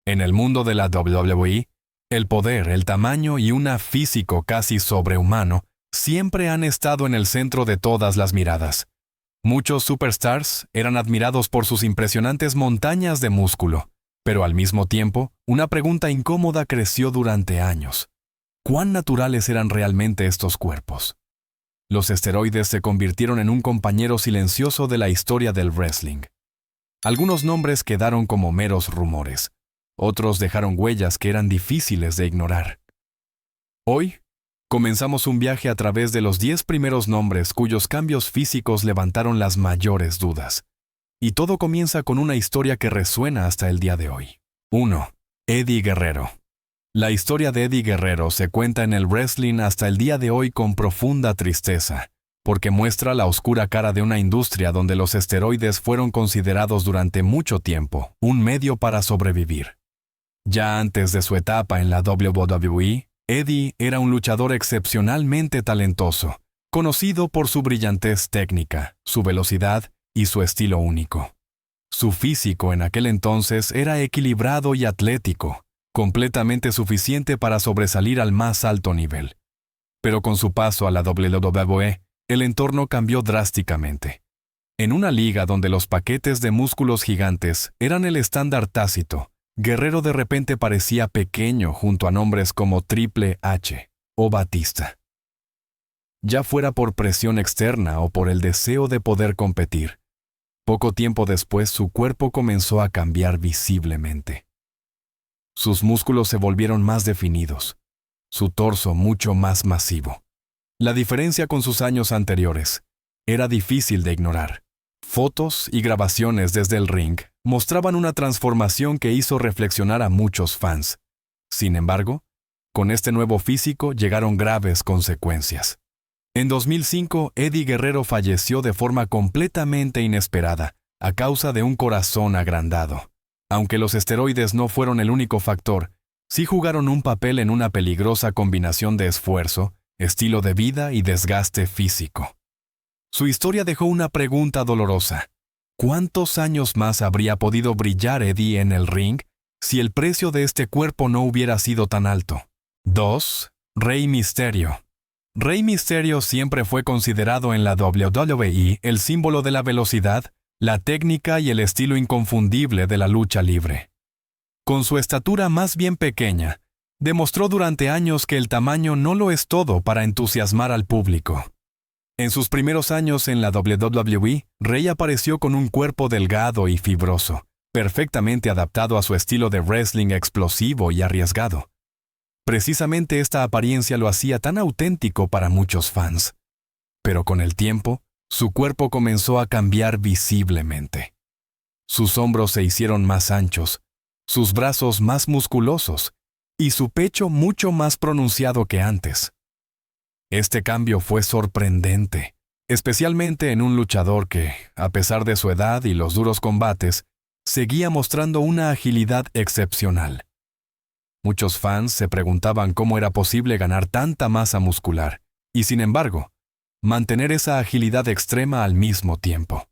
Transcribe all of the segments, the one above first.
En el mundo de la WWE, el poder, el tamaño y un físico casi sobrehumano siempre han estado en el centro de todas las miradas. Muchos superstars eran admirados por sus impresionantes montañas de músculo, pero al mismo tiempo, una pregunta incómoda creció durante años. ¿Cuán naturales eran realmente estos cuerpos? Los esteroides se convirtieron en un compañero silencioso de la historia del wrestling. Algunos nombres quedaron como meros rumores. Otros dejaron huellas que eran difíciles de ignorar. Hoy, comenzamos un viaje a través de los 10 primeros nombres cuyos cambios físicos levantaron las mayores dudas. Y todo comienza con una historia que resuena hasta el día de hoy. 1. Eddie Guerrero. La historia de Eddie Guerrero se cuenta en el wrestling hasta el día de hoy con profunda tristeza, porque muestra la oscura cara de una industria donde los esteroides fueron considerados durante mucho tiempo un medio para sobrevivir. Ya antes de su etapa en la WWE, Eddie era un luchador excepcionalmente talentoso, conocido por su brillantez técnica, su velocidad y su estilo único. Su físico en aquel entonces era equilibrado y atlético, completamente suficiente para sobresalir al más alto nivel. Pero con su paso a la WWE, el entorno cambió drásticamente. En una liga donde los paquetes de músculos gigantes eran el estándar tácito, Guerrero de repente parecía pequeño junto a nombres como Triple H o Batista. Ya fuera por presión externa o por el deseo de poder competir, poco tiempo después su cuerpo comenzó a cambiar visiblemente. Sus músculos se volvieron más definidos, su torso mucho más masivo. La diferencia con sus años anteriores era difícil de ignorar. Fotos y grabaciones desde el ring mostraban una transformación que hizo reflexionar a muchos fans. Sin embargo, con este nuevo físico llegaron graves consecuencias. En 2005, Eddie Guerrero falleció de forma completamente inesperada, a causa de un corazón agrandado. Aunque los esteroides no fueron el único factor, sí jugaron un papel en una peligrosa combinación de esfuerzo, estilo de vida y desgaste físico. Su historia dejó una pregunta dolorosa. ¿Cuántos años más habría podido brillar Eddie en el ring si el precio de este cuerpo no hubiera sido tan alto? 2. Rey Mysterio. Rey Mysterio siempre fue considerado en la WWE el símbolo de la velocidad, la técnica y el estilo inconfundible de la lucha libre. Con su estatura más bien pequeña, demostró durante años que el tamaño no lo es todo para entusiasmar al público. En sus primeros años en la WWE, Rey apareció con un cuerpo delgado y fibroso, perfectamente adaptado a su estilo de wrestling explosivo y arriesgado. Precisamente esta apariencia lo hacía tan auténtico para muchos fans. Pero con el tiempo, su cuerpo comenzó a cambiar visiblemente. Sus hombros se hicieron más anchos, sus brazos más musculosos y su pecho mucho más pronunciado que antes. Este cambio fue sorprendente, especialmente en un luchador que, a pesar de su edad y los duros combates, seguía mostrando una agilidad excepcional. Muchos fans se preguntaban cómo era posible ganar tanta masa muscular y, sin embargo, mantener esa agilidad extrema al mismo tiempo.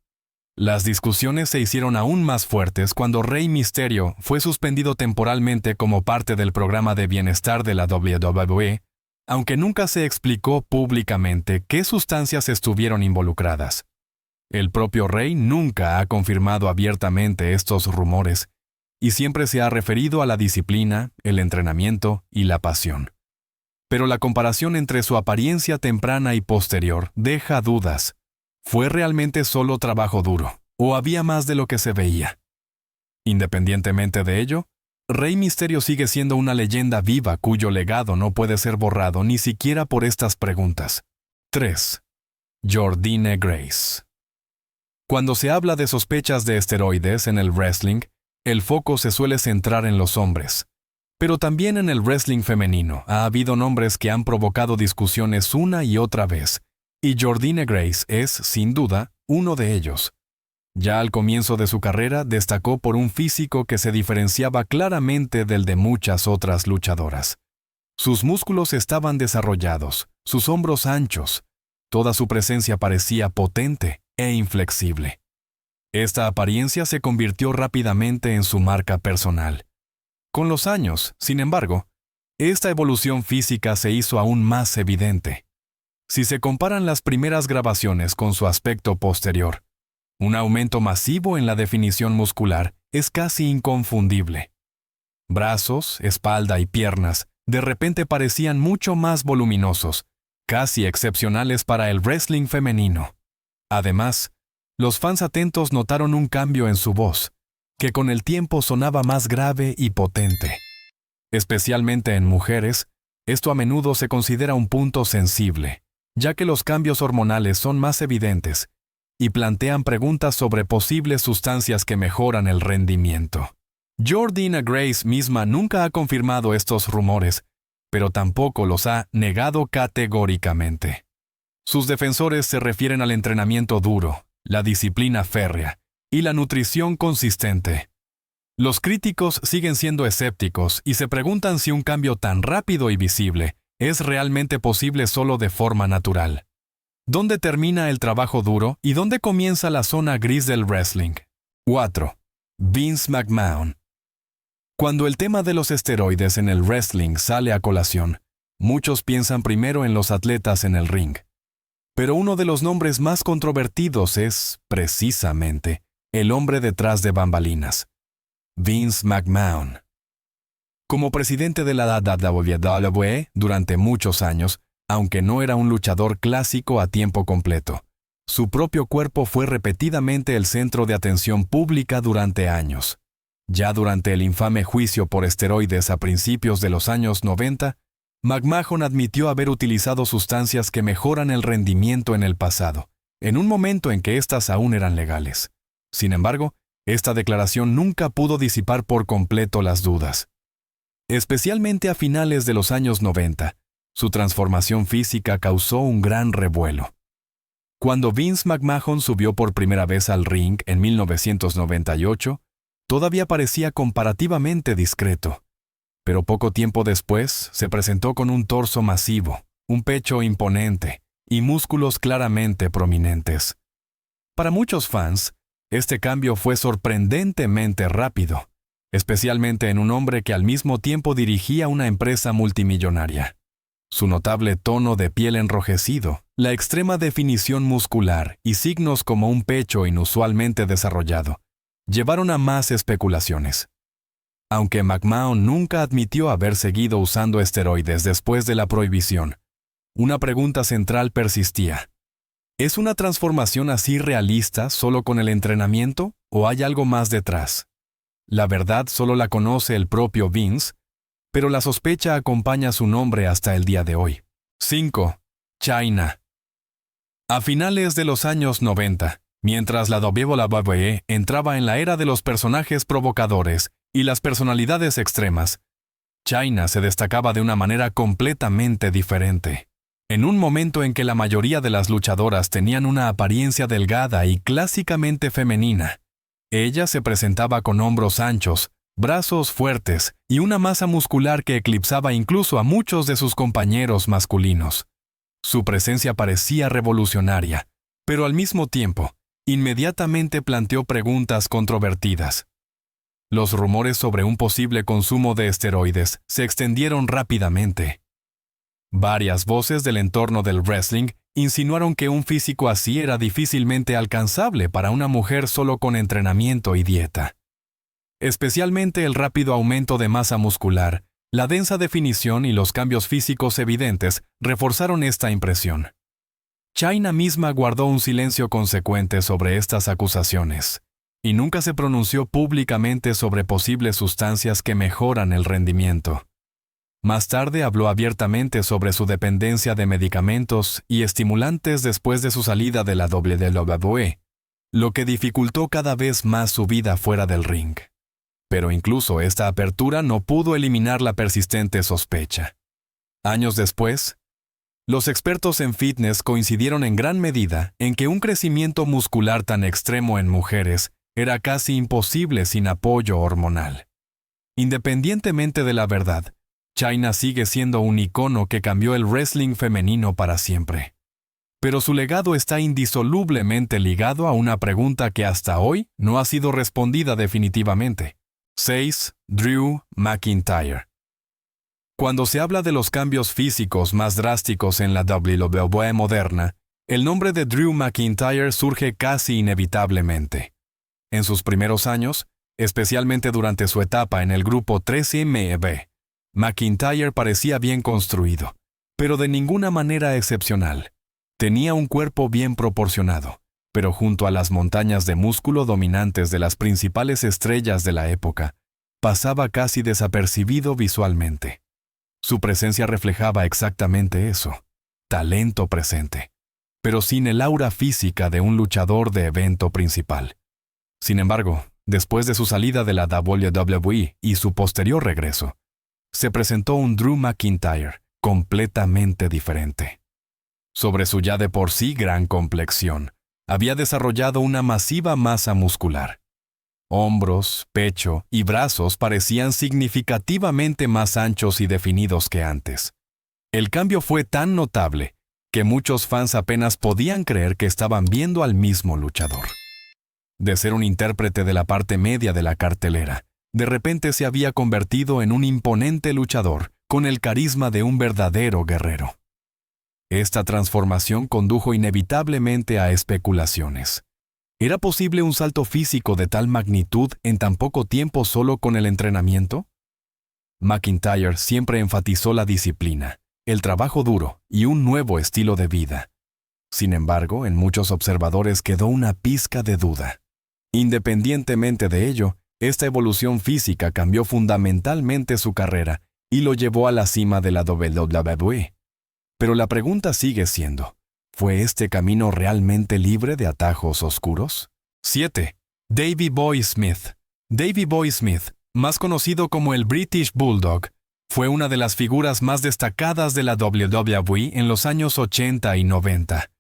Las discusiones se hicieron aún más fuertes cuando Rey Mysterio fue suspendido temporalmente como parte del programa de bienestar de la WWE, aunque nunca se explicó públicamente qué sustancias estuvieron involucradas. El propio Rey nunca ha confirmado abiertamente estos rumores y siempre se ha referido a la disciplina, el entrenamiento y la pasión. Pero la comparación entre su apariencia temprana y posterior deja dudas. ¿Fue realmente solo trabajo duro, o había más de lo que se veía? Independientemente de ello, Rey Mysterio sigue siendo una leyenda viva cuyo legado no puede ser borrado ni siquiera por estas preguntas. 3. Jordynne Grace. Cuando se habla de sospechas de esteroides en el wrestling, el foco se suele centrar en los hombres. Pero también en el wrestling femenino ha habido nombres que han provocado discusiones una y otra vez, y Jordynne Grace es, sin duda, uno de ellos. Ya al comienzo de su carrera destacó por un físico que se diferenciaba claramente del de muchas otras luchadoras. Sus músculos estaban desarrollados, sus hombros anchos, toda su presencia parecía potente e inflexible. Esta apariencia se convirtió rápidamente en su marca personal. Con los años, sin embargo, esta evolución física se hizo aún más evidente. Si se comparan las primeras grabaciones con su aspecto posterior, un aumento masivo en la definición muscular es casi inconfundible. Brazos, espalda y piernas de repente parecían mucho más voluminosos, casi excepcionales para el wrestling femenino. Además, los fans atentos notaron un cambio en su voz, que con el tiempo sonaba más grave y potente. Especialmente en mujeres, esto a menudo se considera un punto sensible, ya que los cambios hormonales son más evidentes y plantean preguntas sobre posibles sustancias que mejoran el rendimiento. Jordynne Grace misma nunca ha confirmado estos rumores, pero tampoco los ha negado categóricamente. Sus defensores se refieren al entrenamiento duro, la disciplina férrea y la nutrición consistente. Los críticos siguen siendo escépticos y se preguntan si un cambio tan rápido y visible es realmente posible solo de forma natural. ¿Dónde termina el trabajo duro y dónde comienza la zona gris del wrestling? 4. Vince McMahon. Cuando el tema de los esteroides en el wrestling sale a colación, muchos piensan primero en los atletas en el ring. Pero uno de los nombres más controvertidos es, precisamente, el hombre detrás de bambalinas: Vince McMahon. Como presidente de la WWE durante muchos años, aunque no era un luchador clásico a tiempo completo, su propio cuerpo fue repetidamente el centro de atención pública durante años. Ya durante el infame juicio por esteroides a principios de los años 90, McMahon admitió haber utilizado sustancias que mejoran el rendimiento en el pasado, en un momento en que éstas aún eran legales. Sin embargo, esta declaración nunca pudo disipar por completo las dudas. Especialmente a finales de los años 90, su transformación física causó un gran revuelo. Cuando Vince McMahon subió por primera vez al ring en 1998, todavía parecía comparativamente discreto. Pero poco tiempo después se presentó con un torso masivo, un pecho imponente y músculos claramente prominentes. Para muchos fans, este cambio fue sorprendentemente rápido, especialmente en un hombre que al mismo tiempo dirigía una empresa multimillonaria. Su notable tono de piel enrojecido, la extrema definición muscular y signos como un pecho inusualmente desarrollado llevaron a más especulaciones. Aunque McMahon nunca admitió haber seguido usando esteroides después de la prohibición, una pregunta central persistía. ¿Es una transformación así realista solo con el entrenamiento o hay algo más detrás? La verdad solo la conoce el propio Vince, pero la sospecha acompaña su nombre hasta el día de hoy. 5. Chyna. A finales de los años 90, mientras la WWE entraba en la era de los personajes provocadores y las personalidades extremas, Chyna se destacaba de una manera completamente diferente. En un momento en que la mayoría de las luchadoras tenían una apariencia delgada y clásicamente femenina, ella se presentaba con hombros anchos, brazos fuertes y una masa muscular que eclipsaba incluso a muchos de sus compañeros masculinos. Su presencia parecía revolucionaria, pero al mismo tiempo, inmediatamente planteó preguntas controvertidas. Los rumores sobre un posible consumo de esteroides se extendieron rápidamente. Varias voces del entorno del wrestling insinuaron que un físico así era difícilmente alcanzable para una mujer solo con entrenamiento y dieta. Especialmente el rápido aumento de masa muscular, la densa definición y los cambios físicos evidentes reforzaron esta impresión. Chyna misma guardó un silencio consecuente sobre estas acusaciones, y nunca se pronunció públicamente sobre posibles sustancias que mejoran el rendimiento. Más tarde habló abiertamente sobre su dependencia de medicamentos y estimulantes después de su salida de la WWE, lo que dificultó cada vez más su vida fuera del ring. Pero incluso esta apertura no pudo eliminar la persistente sospecha. Años después, los expertos en fitness coincidieron en gran medida en que un crecimiento muscular tan extremo en mujeres era casi imposible sin apoyo hormonal. Independientemente de la verdad, Chyna sigue siendo un icono que cambió el wrestling femenino para siempre. Pero su legado está indisolublemente ligado a una pregunta que hasta hoy no ha sido respondida definitivamente. 6. Drew McIntyre. Cuando se habla de los cambios físicos más drásticos en la WWE moderna, el nombre de Drew McIntyre surge casi inevitablemente. En sus primeros años, especialmente durante su etapa en el grupo 3MB, McIntyre parecía bien construido, pero de ninguna manera excepcional. Tenía un cuerpo bien proporcionado, pero junto a las montañas de músculo dominantes de las principales estrellas de la época, pasaba casi desapercibido visualmente. Su presencia reflejaba exactamente eso, talento presente, pero sin el aura física de un luchador de evento principal. Sin embargo, después de su salida de la WWE y su posterior regreso, se presentó un Drew McIntyre completamente diferente. Sobre su ya de por sí gran complexión, había desarrollado una masiva masa muscular. Hombros, pecho y brazos parecían significativamente más anchos y definidos que antes. El cambio fue tan notable que muchos fans apenas podían creer que estaban viendo al mismo luchador. De ser un intérprete de la parte media de la cartelera, de repente se había convertido en un imponente luchador con el carisma de un verdadero guerrero. Esta transformación condujo inevitablemente a especulaciones. ¿Era posible un salto físico de tal magnitud en tan poco tiempo solo con el entrenamiento? McIntyre siempre enfatizó la disciplina, el trabajo duro y un nuevo estilo de vida. Sin embargo, en muchos observadores quedó una pizca de duda. Independientemente de ello, esta evolución física cambió fundamentalmente su carrera y lo llevó a la cima de la WWE. Pero la pregunta sigue siendo, ¿fue este camino realmente libre de atajos oscuros? 7. Davey Boy Smith. Davey Boy Smith, más conocido como el British Bulldog, fue una de las figuras más destacadas de la WWE en los años 80 y 90.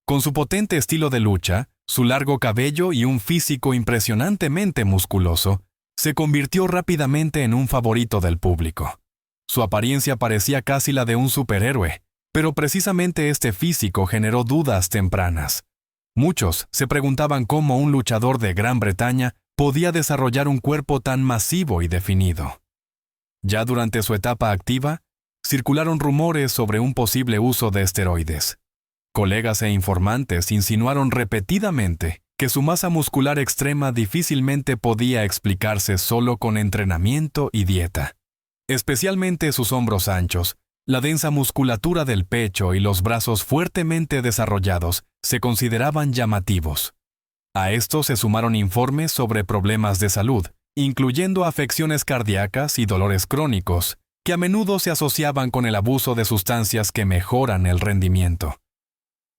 Con su potente estilo de lucha, su largo cabello y un físico impresionantemente musculoso, se convirtió rápidamente en un favorito del público. Su apariencia parecía casi la de un superhéroe, pero precisamente este físico generó dudas tempranas. Muchos se preguntaban cómo un luchador de Gran Bretaña podía desarrollar un cuerpo tan masivo y definido. Ya durante su etapa activa, circularon rumores sobre un posible uso de esteroides. Colegas e informantes insinuaron repetidamente que su masa muscular extrema difícilmente podía explicarse solo con entrenamiento y dieta. Especialmente sus hombros anchos, la densa musculatura del pecho y los brazos fuertemente desarrollados se consideraban llamativos. A esto se sumaron informes sobre problemas de salud, incluyendo afecciones cardíacas y dolores crónicos, que a menudo se asociaban con el abuso de sustancias que mejoran el rendimiento.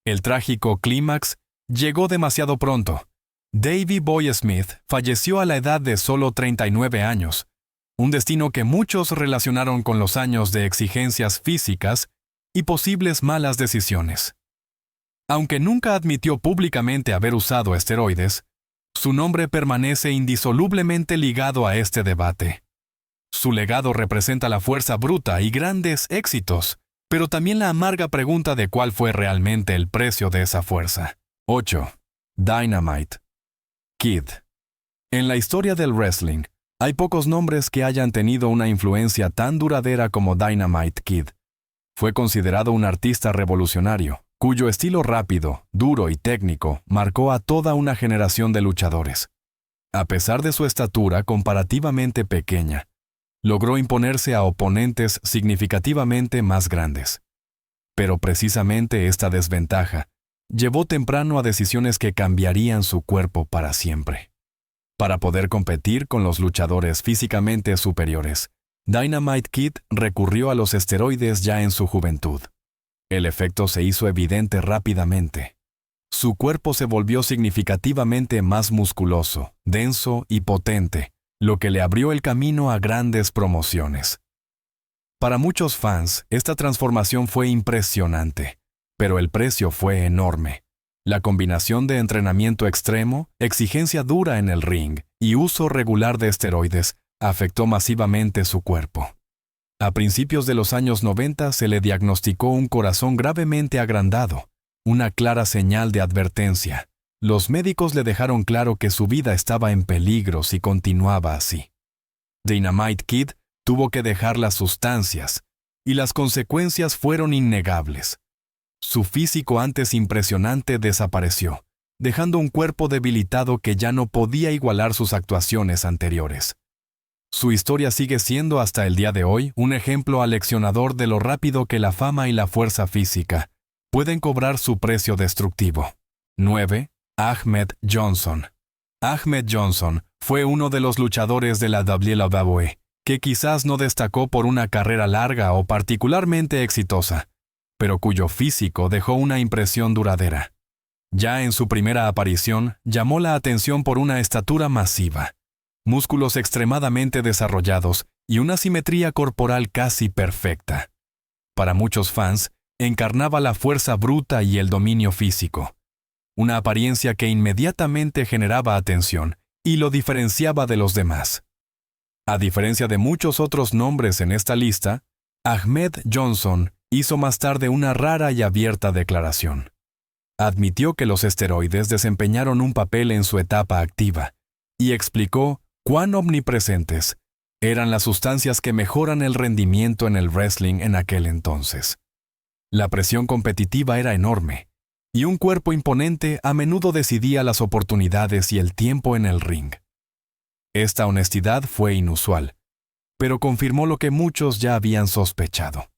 El trágico clímax llegó demasiado pronto. Davey Boy Smith falleció a la edad de solo 39 años, un destino que muchos relacionaron con los años de exigencias físicas y posibles malas decisiones. Aunque nunca admitió públicamente haber usado esteroides, su nombre permanece indisolublemente ligado a este debate. Su legado representa la fuerza bruta y grandes éxitos, pero también la amarga pregunta de cuál fue realmente el precio de esa fuerza. 8. Dynamite Kid. En la historia del wrestling, hay pocos nombres que hayan tenido una influencia tan duradera como Dynamite Kid. Fue considerado un artista revolucionario, cuyo estilo rápido, duro y técnico marcó a toda una generación de luchadores. A pesar de su estatura comparativamente pequeña, logró imponerse a oponentes significativamente más grandes. Pero precisamente esta desventaja llevó temprano a decisiones que cambiarían su cuerpo para siempre. Para poder competir con los luchadores físicamente superiores, Dynamite Kid recurrió a los esteroides ya en su juventud. El efecto se hizo evidente rápidamente. Su cuerpo se volvió significativamente más musculoso, denso y potente, lo que le abrió el camino a grandes promociones. Para muchos fans, esta transformación fue impresionante, pero el precio fue enorme. La combinación de entrenamiento extremo, exigencia dura en el ring y uso regular de esteroides afectó masivamente su cuerpo. A principios de los años 90 se le diagnosticó un corazón gravemente agrandado, una clara señal de advertencia. Los médicos le dejaron claro que su vida estaba en peligro si continuaba así. Dynamite Kid tuvo que dejar las sustancias, y las consecuencias fueron innegables. Su físico antes impresionante desapareció, dejando un cuerpo debilitado que ya no podía igualar sus actuaciones anteriores. Su historia sigue siendo hasta el día de hoy un ejemplo aleccionador de lo rápido que la fama y la fuerza física pueden cobrar su precio destructivo. 9. Ahmed Johnson. Ahmed Johnson fue uno de los luchadores de la WWE, que quizás no destacó por una carrera larga o particularmente exitosa, pero cuyo físico dejó una impresión duradera. Ya en su primera aparición, llamó la atención por una estatura masiva, músculos extremadamente desarrollados y una simetría corporal casi perfecta. Para muchos fans, encarnaba la fuerza bruta y el dominio físico, una apariencia que inmediatamente generaba atención y lo diferenciaba de los demás. A diferencia de muchos otros nombres en esta lista, Ahmed Johnson hizo más tarde una rara y abierta declaración. Admitió que los esteroides desempeñaron un papel en su etapa activa y explicó cuán omnipresentes eran las sustancias que mejoran el rendimiento en el wrestling en aquel entonces. La presión competitiva era enorme, y un cuerpo imponente a menudo decidía las oportunidades y el tiempo en el ring. Esta honestidad fue inusual, pero confirmó lo que muchos ya habían sospechado.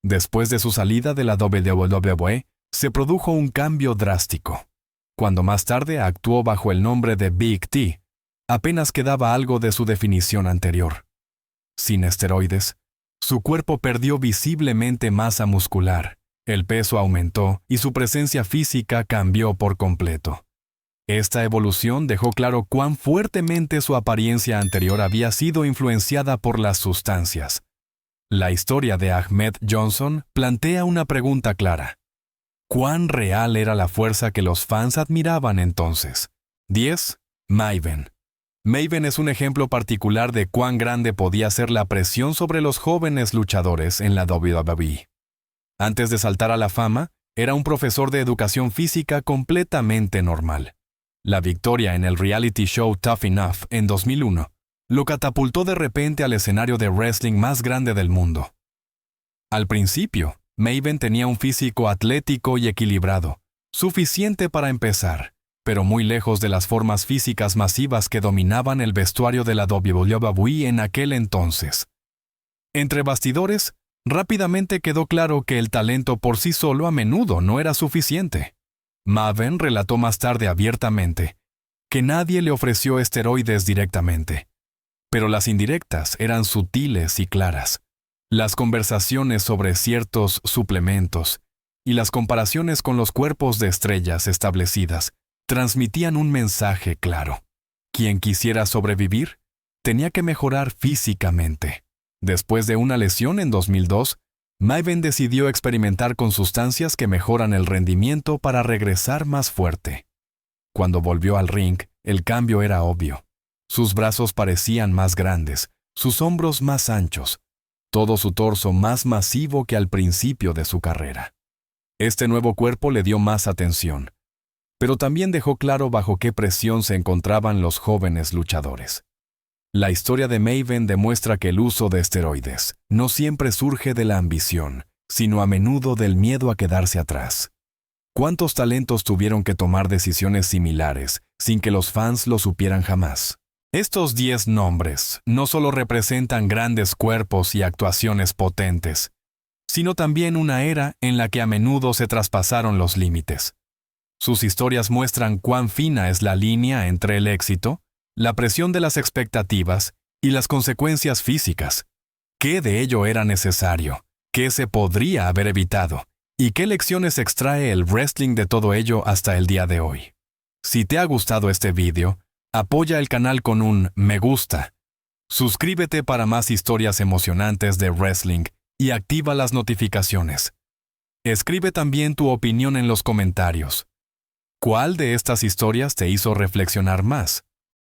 Después de su salida de la WWE, se produjo un cambio drástico. Cuando más tarde actuó bajo el nombre de Big T, apenas quedaba algo de su definición anterior. Sin esteroides, su cuerpo perdió visiblemente masa muscular, el peso aumentó y su presencia física cambió por completo. Esta evolución dejó claro cuán fuertemente su apariencia anterior había sido influenciada por las sustancias. La historia de Ahmed Johnson plantea una pregunta clara. ¿Cuán real era la fuerza que los fans admiraban entonces? 10. Maven. Maven es un ejemplo particular de cuán grande podía ser la presión sobre los jóvenes luchadores en la WWE. Antes de saltar a la fama, era un profesor de educación física completamente normal. La victoria en el reality show Tough Enough en 2001 lo catapultó de repente al escenario de wrestling más grande del mundo. Al principio, Maven tenía un físico atlético y equilibrado, suficiente para empezar, pero muy lejos de las formas físicas masivas que dominaban el vestuario de la WWE en aquel entonces. Entre bastidores, rápidamente quedó claro que el talento por sí solo a menudo no era suficiente. Maven relató más tarde abiertamente que nadie le ofreció esteroides directamente, pero las indirectas eran sutiles y claras. Las conversaciones sobre ciertos suplementos y las comparaciones con los cuerpos de estrellas establecidas transmitían un mensaje claro. Quien quisiera sobrevivir tenía que mejorar físicamente. Después de una lesión en 2002, Maven decidió experimentar con sustancias que mejoran el rendimiento para regresar más fuerte. Cuando volvió al ring, el cambio era obvio. Sus brazos parecían más grandes, sus hombros más anchos, todo su torso más masivo que al principio de su carrera. Este nuevo cuerpo le dio más atención, pero también dejó claro bajo qué presión se encontraban los jóvenes luchadores. La historia de Maven demuestra que el uso de esteroides no siempre surge de la ambición, sino a menudo del miedo a quedarse atrás. ¿Cuántos talentos tuvieron que tomar decisiones similares sin que los fans lo supieran jamás? Estos 10 nombres no solo representan grandes cuerpos y actuaciones potentes, sino también una era en la que a menudo se traspasaron los límites. Sus historias muestran cuán fina es la línea entre el éxito, la presión de las expectativas y las consecuencias físicas. ¿Qué de ello era necesario? ¿Qué se podría haber evitado? ¿Y qué lecciones extrae el wrestling de todo ello hasta el día de hoy? Si te ha gustado este video, apoya el canal con un me gusta. Suscríbete para más historias emocionantes de wrestling y activa las notificaciones. Escribe también tu opinión en los comentarios. ¿Cuál de estas historias te hizo reflexionar más?